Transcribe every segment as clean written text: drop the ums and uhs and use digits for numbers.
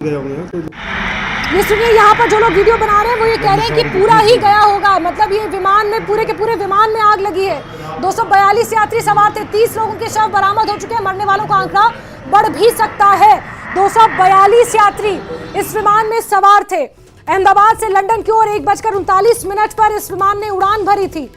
ये सुनिए, यहाँ पर जो लोग वीडियो बना रहे हैं वो ये कह रहे हैं कि पूरा ही गया होगा। मतलब ये विमान में, पूरे के पूरे विमान में आग लगी है। 242 यात्री सवार थे, 30 लोगों के शव बरामद हो चुके हैं। मरने वालों का आंकड़ा बढ़ भी सकता है। 242 यात्री इस विमान में सवार थे। अहमदाबाद से लंदन की ओर 1:39 पर इस विमान ने उड़ान भरी थी।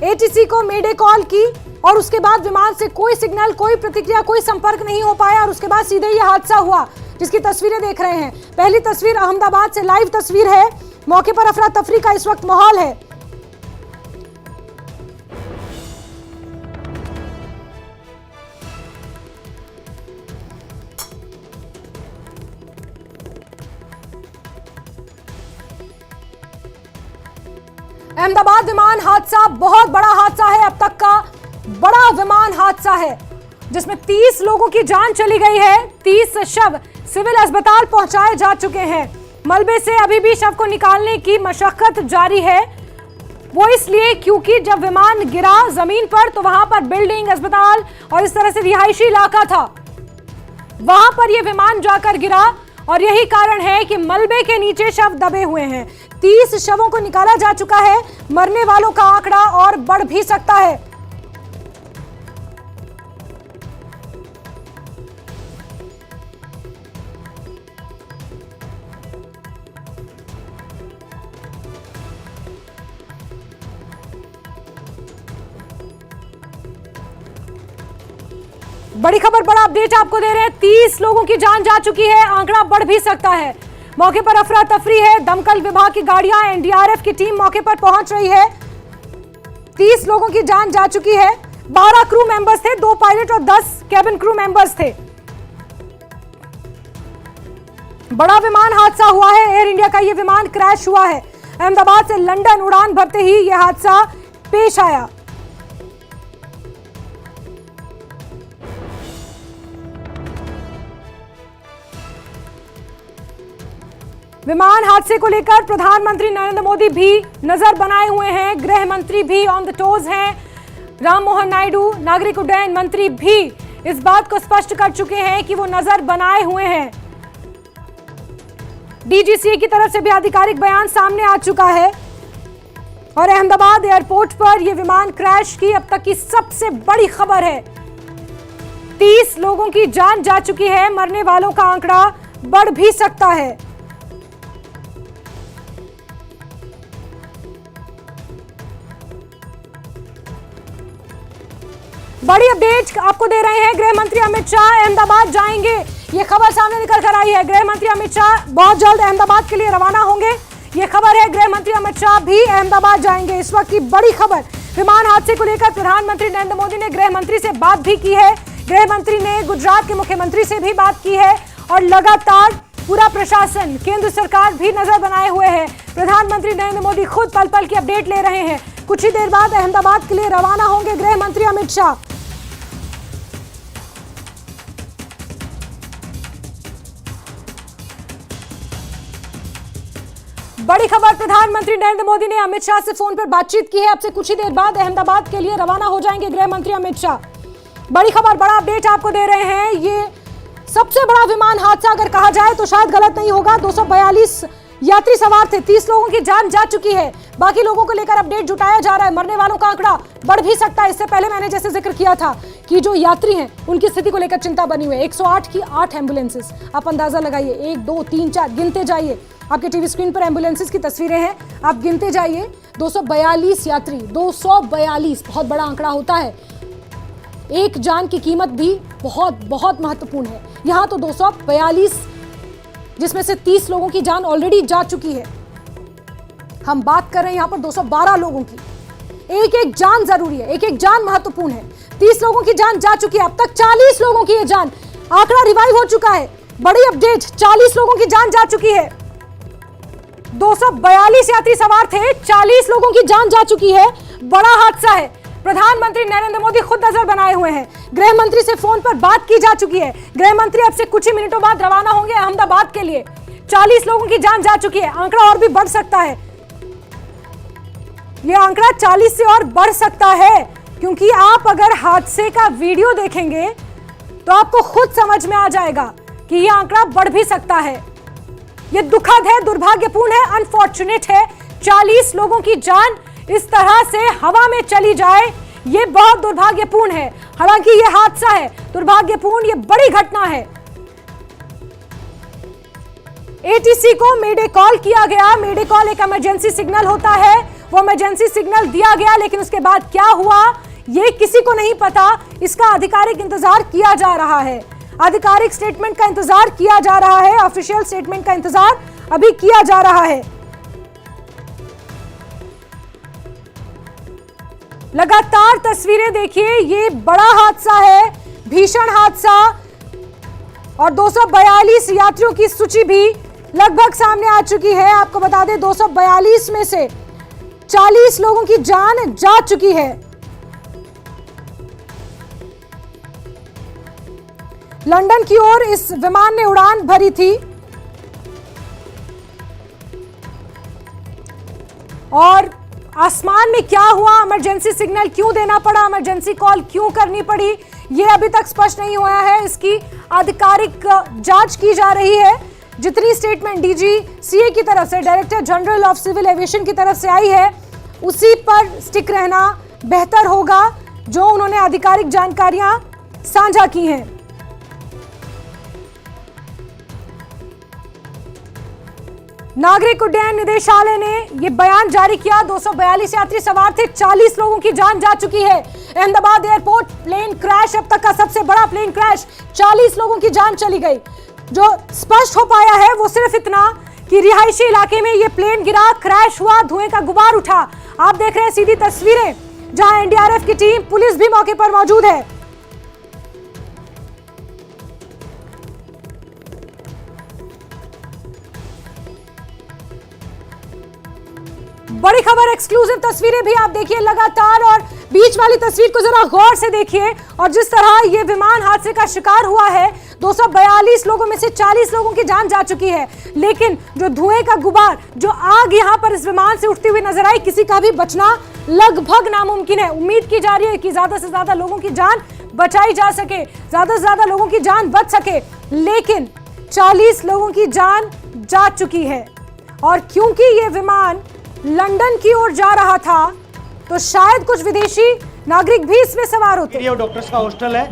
एटीसी को मेडे कॉल की और उसके बाद विमान से कोई सिग्नल, कोई प्रतिक्रिया, कोई संपर्क नहीं हो पाया और उसके बाद सीधे ये हादसा हुआ जिसकी तस्वीरें देख रहे हैं। पहली तस्वीर अहमदाबाद से लाइव तस्वीर है। मौके पर अफरा तफरी का इस वक्त माहौल है। अहमदाबाद विमान हादसा बहुत बड़ा हादसा है, अब तक का बड़ा विमान हादसा है जिसमें 30 लोगों की जान चली गई है। 30 शव सिविल अस्पताल पहुंचाए जा चुके हैं। मलबे से अभी भी शव को निकालने की मशक्कत जारी है। वो इसलिए क्योंकि जब विमान गिरा जमीन पर तो वहां पर बिल्डिंग, अस्पताल और इस तरह से रिहायशी इलाका था। वहां पर यह विमान जाकर गिरा और यही कारण है कि मलबे के नीचे शव दबे हुए हैं। 30 शवों को निकाला जा चुका है। मरने वालों का आंकड़ा और बढ़ भी सकता है। बड़ी खबर, बड़ा अपडेट आपको दे रहे हैं। 30 लोगों की जान जा चुकी है, आंकड़ा बढ़ भी सकता है। मौके पर अफरा तफरी है। दमकल विभाग की गाड़ियां, एनडीआरएफ की टीम मौके पर पहुंच रही है। 30 लोगों की जान जा चुकी है। 12 क्रू मेंबर्स थे, 2 पायलट और 10 कैबिन क्रू मेंबर्स थे। बड़ा विमान हादसा हुआ है। एयर इंडिया का यह विमान क्रैश हुआ है। अहमदाबाद से लंदन उड़ान भरते ही यह हादसा पेश आया। विमान हादसे को लेकर प्रधानमंत्री नरेंद्र मोदी भी नजर बनाए हुए हैं। गृह मंत्री भी ऑन द टोज हैं। राम मोहन नायडू, नागरिक उड्डयन मंत्री भी इस बात को स्पष्ट कर चुके हैं कि वो नजर बनाए हुए हैं। डीजीसीए की तरफ से भी आधिकारिक बयान सामने आ चुका है और अहमदाबाद एयरपोर्ट पर यह विमान क्रैश की अब तक की सबसे बड़ी खबर है। 30 लोगों की जान जा चुकी है। मरने वालों का आंकड़ा बढ़ भी सकता है। बड़ी अपडेट आपको दे रहे हैं। गृह मंत्री अमित शाह अहमदाबाद जाएंगे, ये खबर सामने निकल कर आई है। गृह मंत्री अमित शाह बहुत जल्द अहमदाबाद के लिए रवाना होंगे, ये खबर है। गृह मंत्री अमित शाह भी अहमदाबाद जाएंगे। इस वक्त की बड़ी खबर, विमान हादसे को लेकर प्रधानमंत्री नरेंद्र मोदी ने गृह मंत्री से बात भी की है। गृह मंत्री ने गुजरात के मुख्यमंत्री से भी बात की है और लगातार पूरा प्रशासन, केंद्र सरकार भी नजर बनाए हुए है। प्रधानमंत्री नरेंद्र मोदी खुद पल पल की अपडेट ले रहे हैं। कुछ ही देर बाद अहमदाबाद के लिए रवाना होंगे गृह मंत्री अमित शाह। बड़ी खबर, प्रधानमंत्री नरेंद्र मोदी ने अमित शाह से फोन पर बातचीत की है। अब से कुछ ही देर बाद अहमदाबाद के लिए रवाना हो जाएंगे गृह मंत्री अमित शाह। बड़ी खबर, बड़ा अपडेट आपको दे रहे हैं। ये सबसे बड़ा विमान हादसा अगर कहा जाए तो शायद गलत नहीं होगा। 242 यात्री सवार थे, 30 लोगों की जान जा चुकी है। बाकी लोगों को लेकर अपडेट जुटाया जा रहा है। मरने वालों का आंकड़ा बढ़ भी सकता है। इससे पहले मैंने जैसे जिक्र किया था कि जो यात्री हैं उनकी स्थिति को लेकर चिंता बनी हुई है। 108 की 8 एम्बुलेंसेस, आप अंदाजा लगाइए, 1 2 3 4 गिनते जाइए। आपके टीवी स्क्रीन पर एम्बुलेंसेस की तस्वीरें हैं, आप गिनते जाइए। 242 यात्री, 242 बहुत बड़ा आंकड़ा होता है। एक जान की कीमत भी बहुत बहुत महत्वपूर्ण है। यहां तो 242, जिसमें से 30 लोगों की जान ऑलरेडी जा चुकी है। हम बात कर रहे हैं यहां पर 212 लोगों की। एक एक जान जरूरी है, एक एक जान महत्वपूर्ण है। 30 लोगों की जान जा चुकी है, अब तक 40 लोगों की ये जान, आंकड़ा रिवाइव हो चुका है। बड़ी अपडेट, 40 लोगों की जान जा चुकी है। 242 यात्री सवार थे, 40 लोगों की जान जा चुकी है। बड़ा हादसा है। प्रधानमंत्री नरेंद्र मोदी खुद नजर बनाए हुए हैं। गृह मंत्री से फोन पर बात की जा चुकी है। गृह मंत्री अब से कुछ ही मिनटों बाद रवाना होंगे अहमदाबाद के लिए। 40 लोगों की जान जा चुकी है, आंकड़ा और भी बढ़ सकता है। यह आंकड़ा 40 से और बढ़ सकता है क्योंकि आप अगर हादसे का वीडियो देखेंगे तो आपको खुद समझ में आ जाएगा कि यह आंकड़ा बढ़ भी सकता है। ये दुखद है, दुर्भाग्यपूर्ण है, अनफॉर्चुनेट है। 40 लोगों की जान इस तरह से हवा में चली जाए, ये बहुत दुर्भाग्यपूर्ण है। हालांकि ये हादसा है दुर्भाग्यपूर्ण, ये बड़ी घटना है। एटीसी को मेडे कॉल किया गया। मेडे कॉल एक इमरजेंसी सिग्नल होता है, वो इमरजेंसी सिग्नल दिया गया, लेकिन उसके बाद क्या हुआ ये किसी को नहीं पता। इसका आधिकारिक इंतजार किया जा रहा है, आधिकारिक स्टेटमेंट का इंतजार किया जा रहा है, ऑफिशियल स्टेटमेंट का इंतजार अभी किया जा रहा है। लगातार तस्वीरें देखिए, ये बड़ा हादसा है, भीषण हादसा, और 242 यात्रियों की सूची भी लगभग सामने आ चुकी है। आपको बता दें 242 में से 40 लोगों की जान जा चुकी है। लंदन की ओर इस विमान ने उड़ान भरी थी और आसमान में क्या हुआ, इमरजेंसी सिग्नल क्यों देना पड़ा, इमरजेंसी कॉल क्यों करनी पड़ी, ये अभी तक स्पष्ट नहीं हुआ है। इसकी आधिकारिक जांच की जा रही है। जितनी स्टेटमेंट डीजीसीए की तरफ से, director general of civil aviation की तरफ से आई है, उसी पर स्टिक रहना बेहतर होगा, जो उन्होंने आधिकारिक जानकारियां साझा की हैं। नागरिक उड्डयन निदेशालय ने यह बयान जारी किया। 242 यात्री सवार थे, 40 लोगों की जान जा चुकी है। अहमदाबाद एयरपोर्ट प्लेन क्रैश, अब तक का सबसे बड़ा प्लेन क्रैश, 40 लोगों की जान चली गई। जो स्पष्ट हो पाया है वो सिर्फ इतना कि रिहायशी इलाके में यह प्लेन गिरा, क्रैश हुआ, धुएं का गुबार उठा। आप देख रहे हैं सीधी तस्वीरें, जहां एनडीआरएफ की टीम, पुलिस भी मौके पर मौजूद है। बड़ी खबर, एक्सक्लूसिव तस्वीरें भी आप देखिए लगातार, और बीच वाली तस्वीर को जरा गौर से देखिए। और जिस तरह ये विमान हादसे का शिकार हुआ है, 242 लोगों में से 40 लोगों की जान जा चुकी है, लेकिन जो धुएं का गुबार, जो आग यहां पर इस विमान से उठती हुई नजर आई, किसी का भी बचना लगभग नामुमकिन है। उम्मीद की जा रही है कि ज्यादा से ज्यादा लोगों की जान बचाई जा सके, ज्यादा से ज्यादा लोगों की जान बच सके, लेकिन 40 लोगों की जान जा चुकी है। और क्योंकि ये विमान लंदन की ओर जा रहा था, तो शायद कुछ विदेशी नागरिक भी इसमें सवार होते। ये डॉक्टर्स का हॉस्टल है।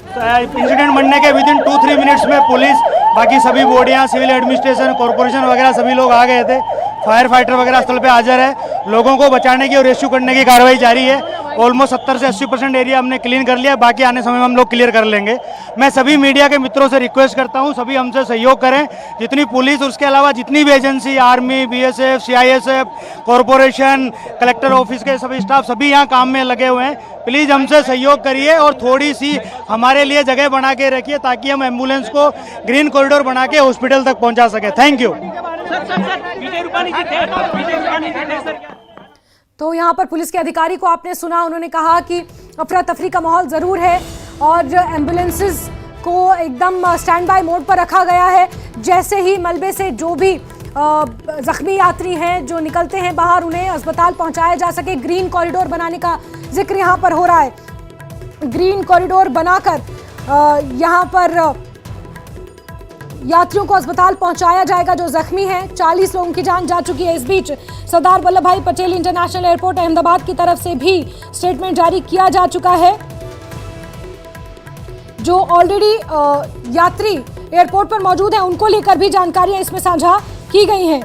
तो इंसिडेंट बनने के विदिन 2-3 मिनट्स में पुलिस, बाकी सभी बॉडियां, सिविल एडमिनिस्ट्रेशन, कॉर्पोरेशन वगैरह सभी लोग आ गए थे। फायर फाइटर वगैरह स्थल पे हाजिर है। लोगों को बचाने की और रेस्क्यू करने की कार्रवाई जारी है। ऑलमोस्ट 70 से 80% एरिया हमने क्लीन कर लिया, बाकी आने समय में हम लोग क्लियर कर लेंगे। मैं सभी मीडिया के मित्रों से रिक्वेस्ट करता हूं, सभी हमसे सहयोग करें। जितनी पुलिस, उसके अलावा जितनी भी agency, army, BSF, CISF, corporation, collector office के सभी स्टाफ, सभी यहाँ काम में लगे हुए हैं। प्लीज़ हमसे सहयोग करिए और थोड़ी सी हमारे लिए जगह बना के रखिए, ताकि हम एम्बुलेंस को ग्रीन कॉरिडोर बना के हॉस्पिटल तक पहुँचा सकें। Thank you. तो यहाँ पर पुलिस के अधिकारी को आपने सुना, उन्होंने कहा कि अफरा तफरी का माहौल ज़रूर है और एम्बुलेंसेस को एकदम स्टैंड बाय मोड पर रखा गया है। जैसे ही मलबे से जो भी जख्मी यात्री हैं जो निकलते हैं बाहर, उन्हें अस्पताल पहुंचाया जा सके। ग्रीन कॉरिडोर बनाने का जिक्र यहाँ पर हो रहा है। ग्रीन कॉरिडोर बनाकर यहाँ पर यात्रियों को अस्पताल पहुंचाया जाएगा जो जख्मी हैं। 40 लोगों की जान जा चुकी है। इस बीच सरदार वल्लभ भाई पटेल इंटरनेशनल एयरपोर्ट अहमदाबाद की तरफ से भी स्टेटमेंट जारी किया जा चुका है। जो ऑलरेडी यात्री एयरपोर्ट पर मौजूद हैं, उनको लेकर भी जानकारियां इसमें साझा की गई हैं।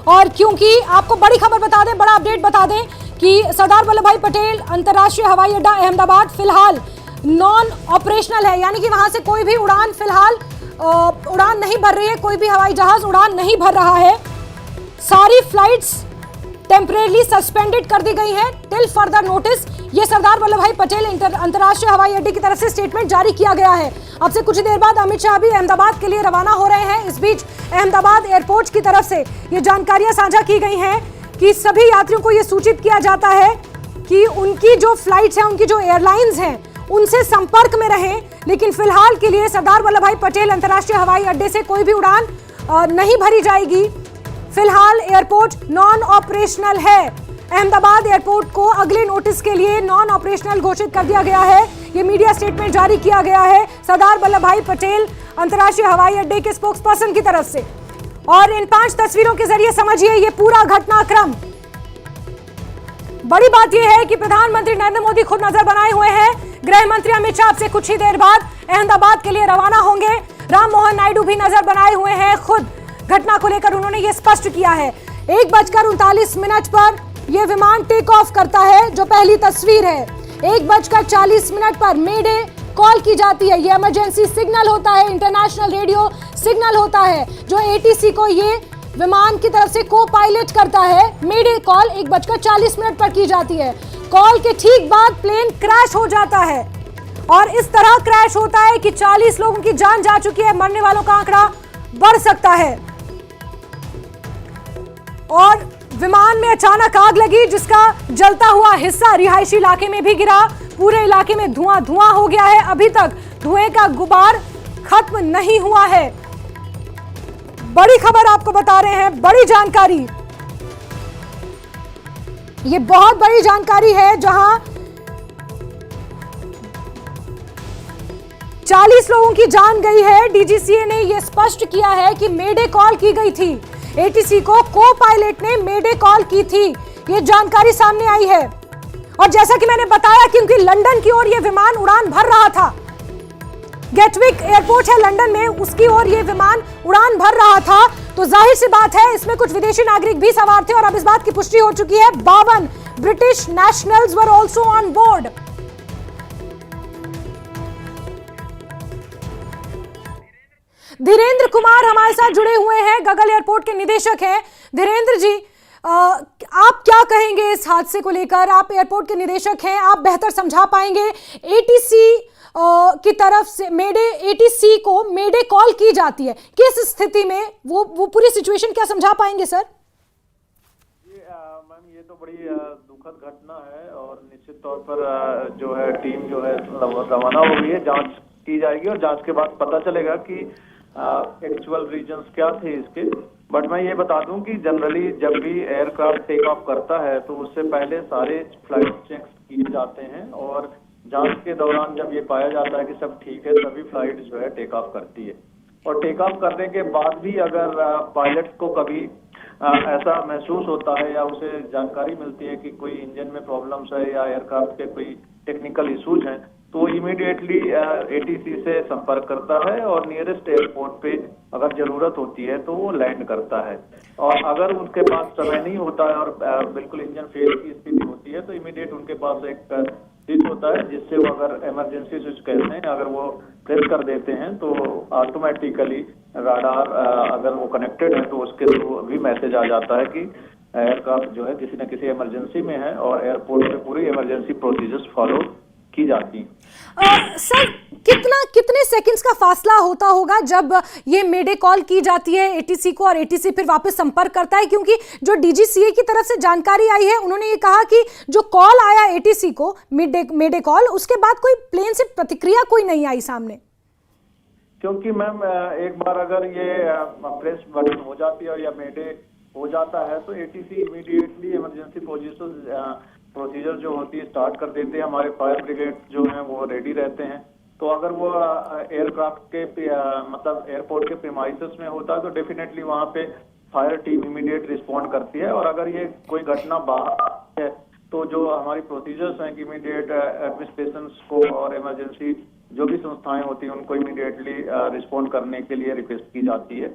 और क्योंकि आपको बड़ी खबर बता दें, बड़ा अपडेट बता दें कि सरदार वल्लभ भाई पटेल अंतर्राष्ट्रीय हवाई अड्डा अहमदाबाद फिलहाल नॉन ऑपरेशनल है, यानी कि वहां से कोई भी उड़ान फिलहाल उड़ान नहीं भर रही है, कोई भी हवाई जहाज उड़ान नहीं भर रहा है। सारी फ्लाइट्स टेम्परेरी सस्पेंडेड कर दी गई हैं टिल फर्दर नोटिस। ये सरदार वल्लभ भाई पटेल अंतर्राष्ट्रीय हवाई अड्डे की तरफ से स्टेटमेंट जारी किया गया है। अब से कुछ देर बाद अमित शाह भी अहमदाबाद के लिए रवाना हो रहे हैं। इस बीच अहमदाबाद एयरपोर्ट की तरफ से ये जानकारियां साझा की गई हैं कि सभी यात्रियों को ये सूचित किया जाता है कि उनकी जो फ्लाइट्स हैं, उनकी जो एयरलाइंस हैं, उनसे संपर्क में रहें। लेकिन फिलहाल के लिए सरदार वल्लभ भाई पटेल अंतर्राष्ट्रीय हवाई अड्डे से कोई भी उड़ान नहीं भरी जाएगी। फिलहाल एयरपोर्ट नॉन ऑपरेशनल है। अहमदाबाद एयरपोर्ट को अगले नोटिस के लिए नॉन ऑपरेशनल घोषित कर दिया गया है। ये मीडिया स्टेटमेंट जारी किया गया है सरदार वल्लभ भाई पटेल अंतर्राष्ट्रीय हवाई अड्डे के स्पोक्स पर्सन की तरफ से। और इन 5 तस्वीरों के जरिए समझिए ये पूरा घटनाक्रम। बड़ी बात यह है कि प्रधानमंत्री नरेंद्र मोदी खुद नजर बनाए हुए हैं। गृह मंत्री अमित शाह से कुछ ही देर बाद अहमदाबाद के लिए रवाना होंगे। राम मोहन नायडू भी नजर बनाए हुए हैं खुद। घटना को लेकर उन्होंने ये स्पष्ट किया है। 1:39 पर यह विमान टेक ऑफ करता है, जो पहली तस्वीर है। 1:40 पर मेडे कॉल की जाती है। ये इमरजेंसी सिग्नल होता है, इंटरनेशनल रेडियो सिग्नल होता है, जो एटीसी को ये विमान की तरफ से को पायलट करता है। मेडे कॉल 1:40 पर की जाती है। कॉल के ठीक बाद प्लेन क्रैश हो जाता है और इस तरह क्रैश होता है कि 40 लोगों की जान जा चुकी है। मरने वालों का आंकड़ा बढ़ सकता है। और विमान में अचानक आग लगी, जिसका जलता हुआ हिस्सा रिहायशी इलाके में भी गिरा। पूरे इलाके में धुआं धुआं हो गया है। अभी तक धुएं का गुबार खत्म नहीं हुआ है। बड़ी खबर आपको बता रहे हैं, बड़ी जानकारी। ये बहुत बड़ी जानकारी है, जहां 40 लोगों की जान गई है। डीजीसीए ने यह स्पष्ट किया है कि मेडे कॉल की गई थी। एटीसी को पायलट ने मेडे कॉल की थी। यह जानकारी सामने आई है। और जैसा कि मैंने बताया, क्योंकि लंदन की ओर यह विमान उड़ान भर रहा था, गेटविक एयरपोर्ट है लंदन में, उसकी ओर यह विमान उड़ान भर रहा था, तो जाहिर सी बात है इसमें कुछ विदेशी नागरिक भी सवार थे। और अब इस बात की पुष्टि हो चुकी है, 52 British nationals were also on board. Dhirendra Kumar हमारे साथ जुड़े हुए हैं, गगल एयरपोर्ट के निदेशक हैं। धीरेन्द्र जी, आप क्या कहेंगे इस हादसे को लेकर? आप एयरपोर्ट के निदेशक हैं, आप बेहतर समझा पाएंगे। एटीसी की तरफ से एटीसी को मेडे कॉल की जाती है, किस स्थिति में वो पूरी सिचुएशन क्या समझा पाएंगे सर? मैम, ये तो बड़ी दुखद घटना है और निश्चित तौर पर जो है टीम जो है रवाना हो गई है। जांच की जाएगी और जांच के बाद पता चलेगा कि एक्चुअल रीजंस क्या थे इसके। बट मैं ये बता दूं कि जनरली जब भी एयरक्राफ्ट टेक ऑफ करता है तो उससे पहले सारे फ्लाइट चेक्स किए जाते हैं और जांच के दौरान जब ये पाया जाता है कि सब ठीक है, तभी फ्लाइट जो है टेक ऑफ करती है। और टेक ऑफ करने के बाद भी अगर पायलट को कभी ऐसा महसूस होता है या उसे जानकारी मिलती है कि कोई इंजन में प्रॉब्लम्स है या एयरक्राफ्ट के कोई टेक्निकल इशूज हैं, तो इमीडिएटली एटीसी से संपर्क करता है और नियरेस्ट एयरपोर्ट पे अगर जरूरत होती है तो वो लैंड करता है। और अगर उनके पास समय नहीं होता है और बिल्कुल इंजन फेल की स्थिति होती है तो इमीडिएट उनके पास एक स्विच होता है, जिससे वो अगर इमरजेंसी स्विच कहते हैं, अगर वो प्रेस कर देते हैं तो ऑटोमेटिकली राडार अगर वो कनेक्टेड है तो उसके थ्रू भी मैसेज आ जाता है कि एयरक्राफ्ट जो है किसी न किसी इमरजेंसी में है और एयरपोर्ट पे पूरी इमरजेंसी प्रोसीजर्स फॉलो की जाती है। सर, कितने सेकंड्स का फासला होता होगा जब ये मेडे कॉल की जाती है एटीसी को और एटीसी फिर वापस संपर्क करता है? क्योंकि जो डीजीसीए की तरफ से जानकारी आई है, उन्होंने ये कहा कि जो कॉल आया एटीसी को मेडे कॉल, उसके बाद कोई प्लेन से प्रतिक्रिया कोई नहीं आई सामने। क्योंकि मैम एक बार अगर ये प्रेस बटन हो जाती है या मेडे हो जाता है तो एटीसी इमीडिएटली इमरजेंसी प्रोसीजर जो होती है स्टार्ट कर देते हैं। हमारे फायर ब्रिगेड जो हैं वो रेडी रहते हैं। तो अगर वो एयरक्राफ्ट के मतलब एयरपोर्ट के प्रीमाइसेस में होता है तो डेफिनेटली वहाँ पे फायर टीम इमीडिएट रिस्पॉन्ड करती है। और अगर ये कोई घटना बाहर है तो जो हमारी प्रोसीजर्स हैं कि इमीडिएट एडमिनिस्ट्रेशन को और इमरजेंसी जो भी संस्थाएं होती हैं उनको इमीडिएटली रिस्पॉन्ड करने के लिए रिक्वेस्ट की जाती है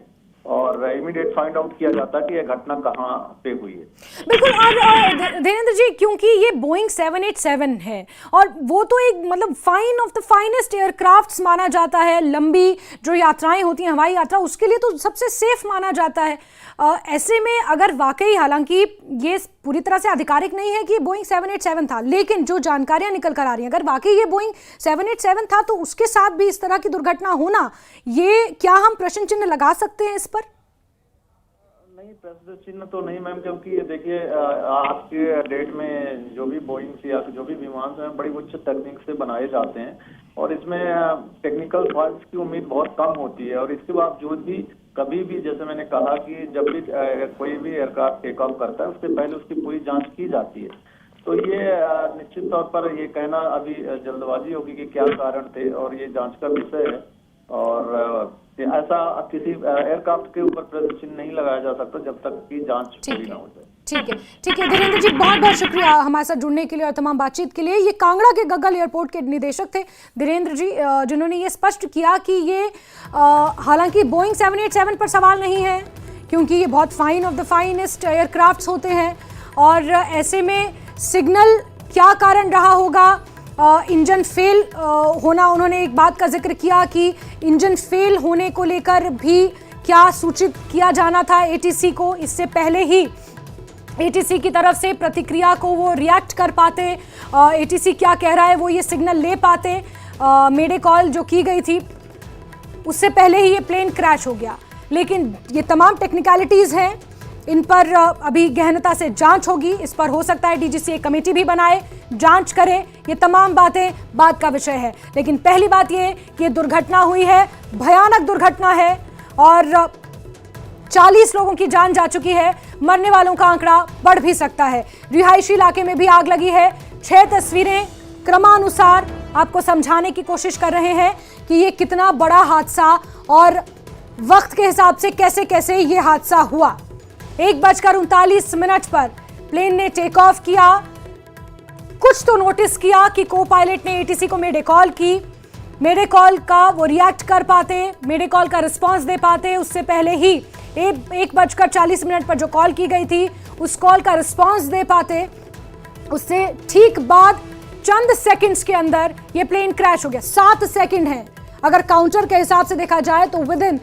और इमीडिएट फाइंड आउट किया जाता है कि यह घटना कहाँ पे हुई है। बिल्कुल। और धीरेन्द्र जी, क्योंकि ये बोइंग 787 है और वो तो एक मतलब fine of the finest aircrafts माना जाता है। लंबी जो यात्राएं होती हैं, हवाई यात्रा, उसके लिए तो सबसे सेफ माना जाता है। ऐसे में अगर वाकई, हालांकि ये पूरी तरह से आधिकारिक नहीं है कि बोइंग 787 था, लेकिन जो जानकारियां निकल कर आ रही हैं, अगर वाकई ये बोइंग 787 था तो उसके साथ भी इस तरह की दुर्घटना होना, ये क्या हम प्रश्न चिन्ह लगा सकते हैं इस पर? नहीं, प्रश्न चिन्ह तो नहीं मैम, क्योंकि ये देखिए आज के डेट में जो भी बोइंग या जो भी विमान हैं बड़ी उच्च तकनीक से बनाए जाते हैं और इसमें टेक्निकल फॉल्ट्स की उम्मीद बहुत कम होती है। और इसके बावजूद भी कभी भी, जैसे मैंने कहा कि जब भी कोई भी एयरक्राफ्ट टेक ऑफ करता है उससे पहले उसकी पूरी जांच की जाती है। तो ये निश्चित तौर पर ये कहना अभी जल्दबाजी होगी कि क्या कारण थे, और ये जांच का विषय है। और ऐसा किसी एयरक्राफ्ट के ऊपर प्रश्न चिन्ह नहीं लगाया जा सकता जब तक की जांच पूरी ना हो जाए। ठीक है धीरेन्द्र जी, बहुत बहुत शुक्रिया हमारे साथ जुड़ने के लिए और तमाम बातचीत के लिए। ये कांगड़ा के गग्गल एयरपोर्ट के निदेशक थे धीरेन्द्र जी, जिन्होंने ये स्पष्ट किया कि ये हालांकि बोइंग 787 पर सवाल नहीं है, क्योंकि ये बहुत fine of the finest aircrafts होते हैं, और ऐसे में सिग्नल क्या कारण रहा होगा, इंजन फेल होना, उन्होंने एक बात का जिक्र किया कि इंजन फेल होने को लेकर भी क्या सूचित किया जाना था एटीसी को, इससे पहले ही एटीसी की तरफ से प्रतिक्रिया को वो रिएक्ट कर पाते, एटीसी क्या कह रहा है वो ये सिग्नल ले पाते, मेडे कॉल जो की गई थी उससे पहले ही ये प्लेन क्रैश हो गया। लेकिन ये तमाम टेक्निकलिटीज़ हैं, इन पर अभी गहनता से जांच होगी, इस पर हो सकता है डीजीसी एक कमेटी भी बनाए, जांच करे, ये तमाम बातें बात का विषय है। लेकिन पहली बात ये कि दुर्घटना हुई है, भयानक दुर्घटना है, और 40 लोगों की जान जा चुकी है, मरने वालों का आंकड़ा बढ़ भी सकता है। रिहायशी इलाके में भी आग लगी है। 6 तस्वीरें क्रमानुसार आपको समझाने की कोशिश कर रहे हैं कि ये कितना बड़ा हादसा और वक्त के हिसाब से कैसे कैसे ये हादसा हुआ। 1:39 पर प्लेन ने टेक ऑफ किया, कुछ तो नोटिस किया कि को पायलट ने एटीसी को मेडे कॉल की, मेडे कॉल का वो रिएक्ट कर पाते, मेडे कॉल का रिस्पांस दे पाते, उससे पहले ही 1:40 पर जो कॉल की गई थी उस कॉल का रिस्पांस दे पाते, उससे ठीक बाद चंद सेकंड्स के अंदर ये प्लेन क्रैश हो गया। 7 सेकंड है, अगर काउंटर के हिसाब से देखा जाए तो विद इन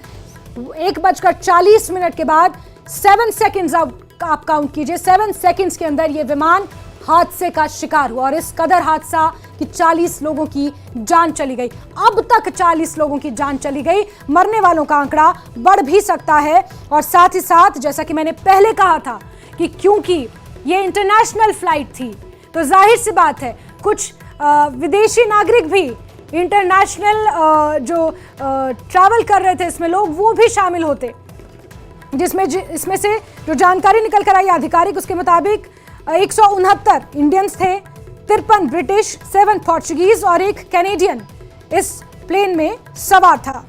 1:40 के बाद 7 सेकंड्स आप काउंट कीजिए, 7 सेकंड्स के अंदर ये विमान हादसे का शिकार हुआ, और इस कदर हादसा कि 40 लोगों की जान चली गई। अब तक 40 लोगों की जान चली गई, मरने वालों का आंकड़ा बढ़ भी सकता है। और साथ ही साथ जैसा कि मैंने पहले कहा था कि क्योंकि ये इंटरनेशनल फ्लाइट थी तो जाहिर सी बात है कुछ विदेशी नागरिक भी इंटरनेशनल जो ट्रैवल कर रहे थे इसमें लोग, वो भी शामिल होते, इसमें से जो जानकारी निकल कर आई आधिकारिक उसके मुताबिक 169 इंडियंस थे, 53 ब्रिटिश, 7 पोर्चुगीज और 1 कैनेडियन इस प्लेन में सवार था।